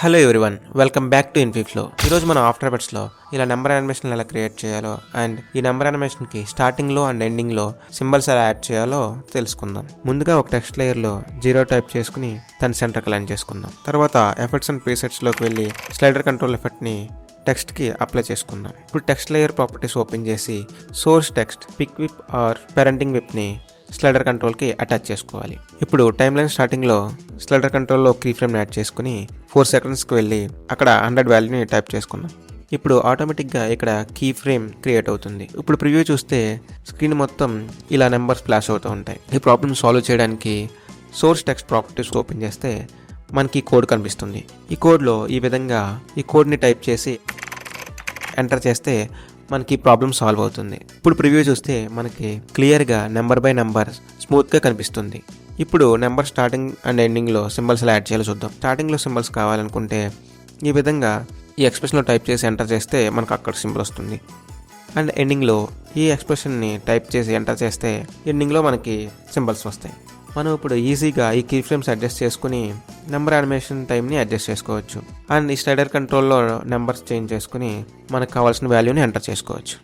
Hello everyone, welcome back to Infiflow. ఈరోజు మనం after ఎఫెక్ట్స్లో ఇలా నెంబర్ యానిమేషన్ ఎలా క్రియేట్ చేయాలో అండ్ ఈ నెంబర్ యానిమేషన్కి స్టార్టింగ్లో అండ్ ఎండింగ్లో సింబల్స్ ఎలా యాడ్ చేయాలో తెలుసుకుందాం. ముందుగా ఒక టెక్స్ట్ లేయర్లో 0 టైప్ చేసుకుని దాన్ని సెంటర్కి అలైన్ చేసుకుందాం. తర్వాత ఎఫెక్ట్స్ అండ్ ప్రీసెట్స్లోకి వెళ్ళి స్లైడర్ కంట్రోల్ ఎఫెక్ట్ని టెక్స్ట్కి అప్లై చేసుకుందాం. ఇప్పుడు టెక్స్ట్ లేయర్ ప్రాపర్టీస్ ఓపెన్ చేసి source text, pick whip or parenting విప్ని స్లైడర్ కంట్రోల్కి అటాచ్ చేసుకోవాలి. ఇప్పుడు టైమ్ లైన్ స్టార్టింగ్లో స్లైడర్ కంట్రోల్లో కీ ఫ్రేమ్ని యాడ్ చేసుకుని 4 సెకండ్స్కి వెళ్ళి అక్కడ 100 వాల్యూని టైప్ చేసుకున్నాం. ఇప్పుడు ఆటోమేటిక్గా ఇక్కడ కీ ఫ్రేమ్ క్రియేట్ అవుతుంది. ఇప్పుడు ప్రివ్యూ చూస్తే స్క్రీన్ మొత్తం ఇలా నెంబర్స్ ఫ్లాష్ అవుతూ ఉంటాయి. ఈ ప్రాబ్లమ్ సాల్వ్ చేయడానికి సోర్స్ టెక్స్ట్ ప్రాపర్టీస్ ఓపెన్ చేస్తే మనకి కోడ్ కనిపిస్తుంది. ఈ కోడ్లో ఈ విధంగా ఈ కోడ్ని టైప్ చేసి ఎంటర్ చేస్తే మనకి ప్రాబ్లమ్ సాల్వ్ అవుతుంది. ఇప్పుడు ప్రివ్యూ చూస్తే మనకి క్లియర్గా నెంబర్ బై నెంబర్ స్మూత్గా కనిపిస్తుంది. ఇప్పుడు నెంబర్ స్టార్టింగ్ అండ్ ఎండింగ్లో సింబల్స్ ఎలా యాడ్ చేయాలో చూద్దాం. స్టార్టింగ్లో సింబల్స్ కావాలనుకుంటే ఈ విధంగా ఈ ఎక్స్ప్రెషన్లో టైప్ చేసి ఎంటర్ చేస్తే మనకు అక్కడ సింబల్ వస్తుంది. అండ్ ఎండింగ్లో ఈ ఎక్స్ప్రెషన్ని టైప్ చేసి ఎంటర్ చేస్తే ఎండింగ్లో మనకి సింబల్స్ వస్తాయి. మనం ఇప్పుడు ఈజీగా ఈ కీ ఫ్రేమ్స్ అడ్జస్ట్ చేసుకుని నెంబర్ యానిమేషన్ టైంని అడ్జస్ట్ చేసుకోవచ్చు. అండ్ ఈ స్లైడర్ కంట్రోల్లో నెంబర్స్ చేంజ్ చేసుకుని మనకు కావాల్సిన వాల్యూని ఎంటర్ చేసుకోవచ్చు.